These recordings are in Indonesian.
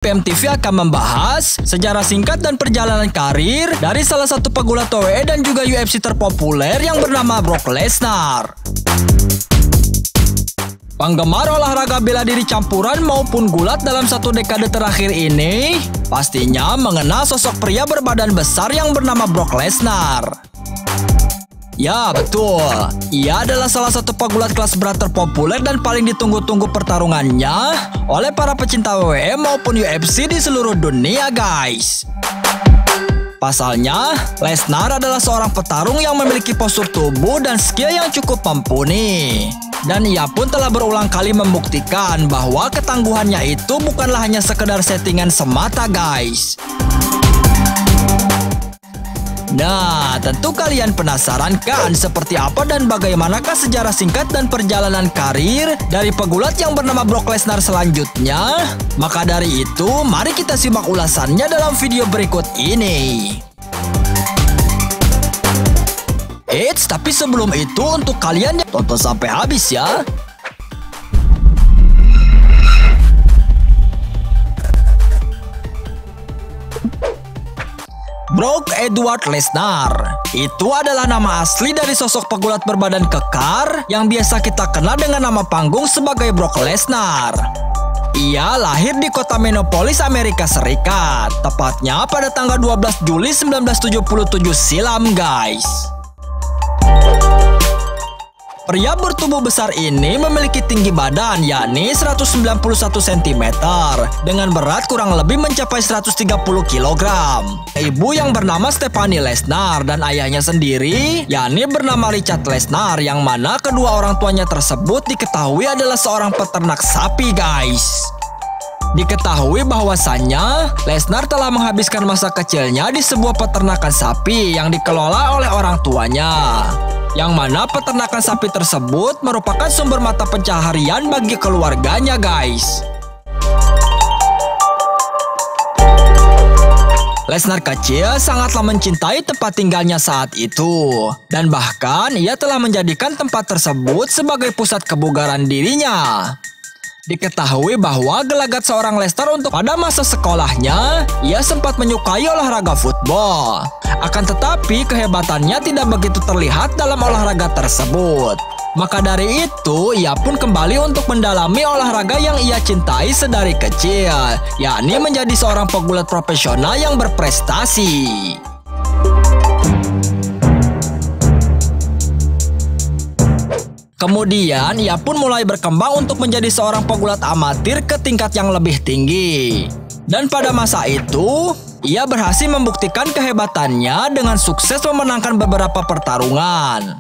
PMTV akan membahas sejarah singkat dan perjalanan karir dari salah satu pegulat WWE dan juga UFC terpopuler yang bernama Brock Lesnar. Penggemar olahraga bela diri campuran maupun gulat dalam satu dekade terakhir ini pastinya mengenal sosok pria berbadan besar yang bernama Brock Lesnar. Ya, betul. Ia adalah salah satu pegulat kelas berat terpopuler dan paling ditunggu-tunggu pertarungannya oleh para pecinta WWE maupun UFC di seluruh dunia, guys. Pasalnya, Lesnar adalah seorang petarung yang memiliki postur tubuh dan skill yang cukup mumpuni. Dan ia pun telah berulang kali membuktikan bahwa ketangguhannya itu bukanlah hanya sekedar settingan semata, guys. Nah, tentu kalian penasaran kan seperti apa dan bagaimanakah sejarah singkat dan perjalanan karir dari pegulat yang bernama Brock Lesnar selanjutnya? Maka dari itu, mari kita simak ulasannya dalam video berikut ini. Eits, tapi sebelum itu untuk kalian yang tonton sampai habis ya. Brock Edward Lesnar itu adalah nama asli dari sosok pegulat berbadan kekar yang biasa kita kenal dengan nama panggung sebagai Brock Lesnar. Ia lahir di kota Minneapolis, Amerika Serikat, tepatnya pada tanggal 12 Juli 1977 silam, guys. Pria bertubuh besar ini memiliki tinggi badan yakni 191 cm dengan berat kurang lebih mencapai 130 kg. Ibu yang bernama Stephanie Lesnar dan ayahnya sendiri yakni bernama Richard Lesnar yang mana kedua orang tuanya tersebut diketahui adalah seorang peternak sapi, guys. Diketahui bahwasannya Lesnar telah menghabiskan masa kecilnya di sebuah peternakan sapi yang dikelola oleh orang tuanya, yang mana peternakan sapi tersebut merupakan sumber mata pencaharian bagi keluarganya, guys. Lesnar kecil sangatlah mencintai tempat tinggalnya saat itu, dan bahkan ia telah menjadikan tempat tersebut sebagai pusat kebugaran dirinya. Diketahui bahwa gelagat seorang Lesnar untuk pada masa sekolahnya, ia sempat menyukai olahraga football. Akan tetapi kehebatannya tidak begitu terlihat dalam olahraga tersebut. Maka dari itu, ia pun kembali untuk mendalami olahraga yang ia cintai sedari kecil, yakni menjadi seorang pegulat profesional yang berprestasi. Kemudian, ia pun mulai berkembang untuk menjadi seorang pegulat amatir ke tingkat yang lebih tinggi. Dan pada masa itu, ia berhasil membuktikan kehebatannya dengan sukses memenangkan beberapa pertarungan.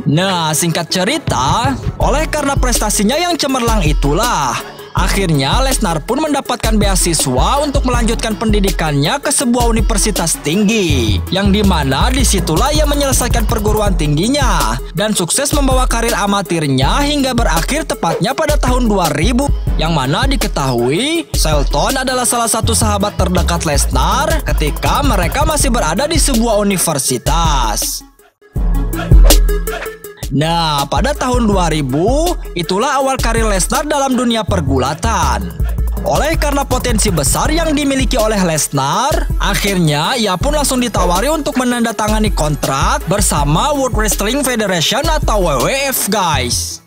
Nah, singkat cerita, oleh karena prestasinya yang cemerlang itulah, akhirnya Lesnar pun mendapatkan beasiswa untuk melanjutkan pendidikannya ke sebuah universitas tinggi, yang dimana disitulah ia menyelesaikan perguruan tingginya dan sukses membawa karir amatirnya hingga berakhir tepatnya pada tahun 2000, yang mana diketahui Shelton adalah salah satu sahabat terdekat Lesnar ketika mereka masih berada di sebuah universitas. Nah, pada tahun 2000, itulah awal karir Lesnar dalam dunia pergulatan. Oleh karena potensi besar yang dimiliki oleh Lesnar, akhirnya ia pun langsung ditawari untuk menandatangani kontrak bersama World Wrestling Federation atau WWF, guys.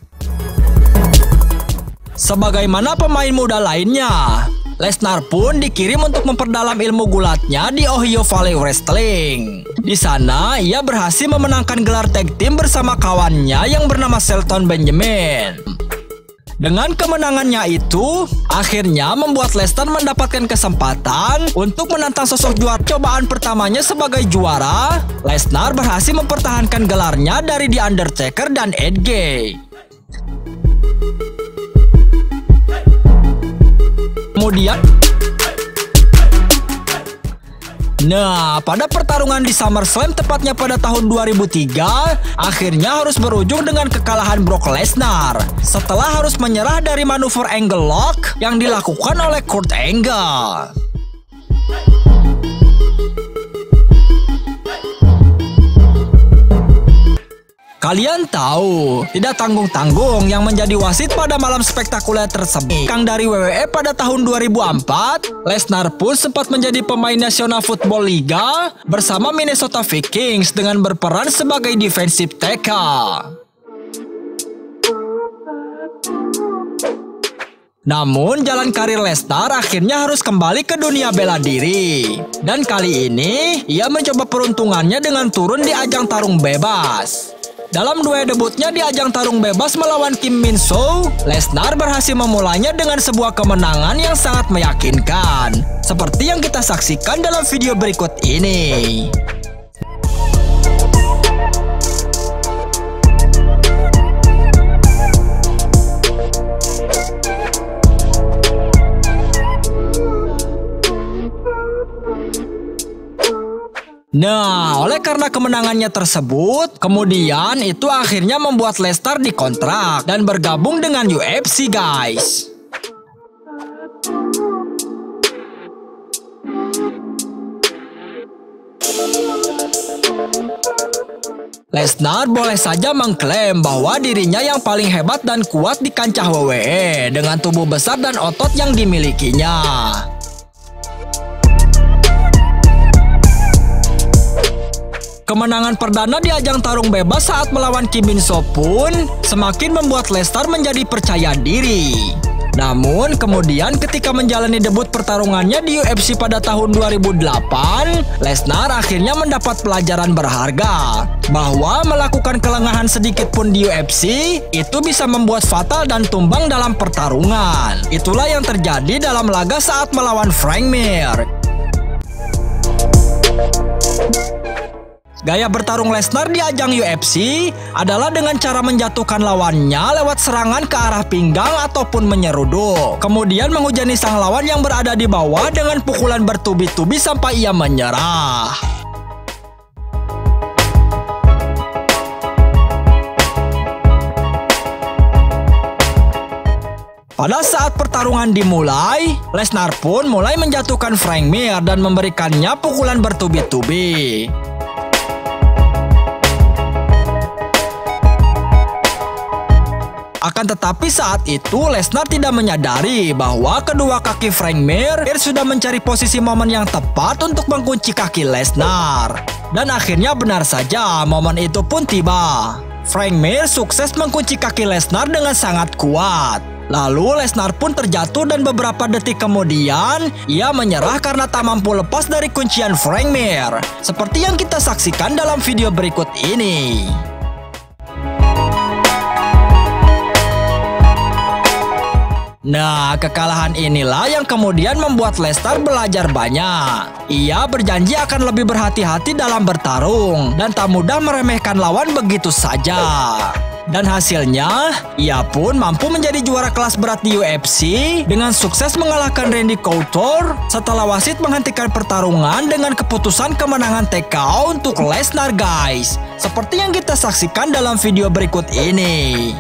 Sebagaimana pemain muda lainnya, Lesnar pun dikirim untuk memperdalam ilmu gulatnya di Ohio Valley Wrestling. Di sana, ia berhasil memenangkan gelar tag team bersama kawannya yang bernama Shelton Benjamin. Dengan kemenangannya itu, akhirnya membuat Lesnar mendapatkan kesempatan untuk menantang sosok juara cobaan pertamanya sebagai juara. Lesnar berhasil mempertahankan gelarnya dari The Undertaker dan Edge. Kemudian, pada pertarungan di SummerSlam tepatnya pada tahun 2003, akhirnya harus berujung dengan kekalahan Brock Lesnar setelah harus menyerah dari manuver Angle Lock yang dilakukan oleh Kurt Angle. Kalian tahu, tidak tanggung-tanggung yang menjadi wasit pada malam spektakuler tersebut. Kang dari WWE pada tahun 2004, Lesnar pun sempat menjadi pemain National Football Liga bersama Minnesota Vikings dengan berperan sebagai defensive tackle. Namun, jalan karir Lesnar akhirnya harus kembali ke dunia bela diri. Dan kali ini, ia mencoba peruntungannya dengan turun di ajang tarung bebas. Dalam duel debutnya di ajang tarung bebas melawan Kim Min-soo, Lesnar berhasil memulainya dengan sebuah kemenangan yang sangat meyakinkan. Seperti yang kita saksikan dalam video berikut ini. Nah, oleh karena kemenangannya tersebut, kemudian itu akhirnya membuat Lesnar dikontrak dan bergabung dengan UFC, guys. Lesnar boleh saja mengklaim bahwa dirinya yang paling hebat dan kuat di kancah WWE dengan tubuh besar dan otot yang dimilikinya. Kemenangan perdana di ajang tarung bebas saat melawan Kim Min-soo pun semakin membuat Lesnar menjadi percaya diri. Namun kemudian ketika menjalani debut pertarungannya di UFC pada tahun 2008, Lesnar akhirnya mendapat pelajaran berharga bahwa melakukan kelengahan sedikit pun di UFC itu bisa membuat fatal dan tumbang dalam pertarungan. Itulah yang terjadi dalam laga saat melawan Frank Mir. Gaya bertarung Lesnar di ajang UFC adalah dengan cara menjatuhkan lawannya lewat serangan ke arah pinggang ataupun menyeruduk. Kemudian menghujani sang lawan yang berada di bawah dengan pukulan bertubi-tubi sampai ia menyerah. Pada saat pertarungan dimulai, Lesnar pun mulai menjatuhkan Frank Mir dan memberikannya pukulan bertubi-tubi. Akan tetapi saat itu Lesnar tidak menyadari bahwa kedua kaki Frank Mir sudah mencari posisi momen yang tepat untuk mengunci kaki Lesnar. Dan akhirnya benar saja momen itu pun tiba. Frank Mir sukses mengunci kaki Lesnar dengan sangat kuat. Lalu Lesnar pun terjatuh dan beberapa detik kemudian ia menyerah karena tak mampu lepas dari kuncian Frank Mir. Seperti yang kita saksikan dalam video berikut ini. Nah, kekalahan inilah yang kemudian membuat Lesnar belajar banyak. Ia berjanji akan lebih berhati-hati dalam bertarung dan tak mudah meremehkan lawan begitu saja. Dan hasilnya, ia pun mampu menjadi juara kelas berat di UFC dengan sukses mengalahkan Randy Couture setelah wasit menghentikan pertarungan dengan keputusan kemenangan TKO untuk Lesnar, guys. Seperti yang kita saksikan dalam video berikut ini.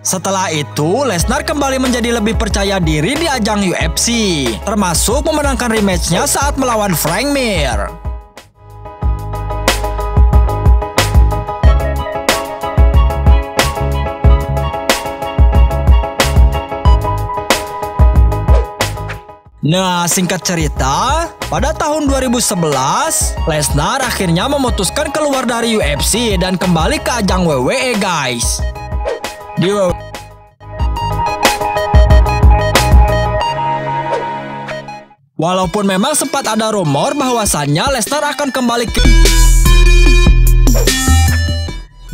Setelah itu, Lesnar kembali menjadi lebih percaya diri di ajang UFC, termasuk memenangkan rematch-nya saat melawan Frank Mir. Nah, singkat cerita, pada tahun 2011, Lesnar akhirnya memutuskan keluar dari UFC dan kembali ke ajang WWE, guys. Walaupun memang sempat ada rumor bahwasannya Lesnar akan kembali ke...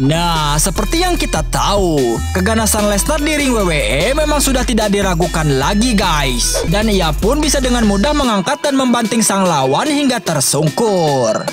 Nah, seperti yang kita tahu, keganasan Lesnar di ring WWE memang sudah tidak diragukan lagi, guys. Dan ia pun bisa dengan mudah mengangkat dan membanting sang lawan hingga tersungkur.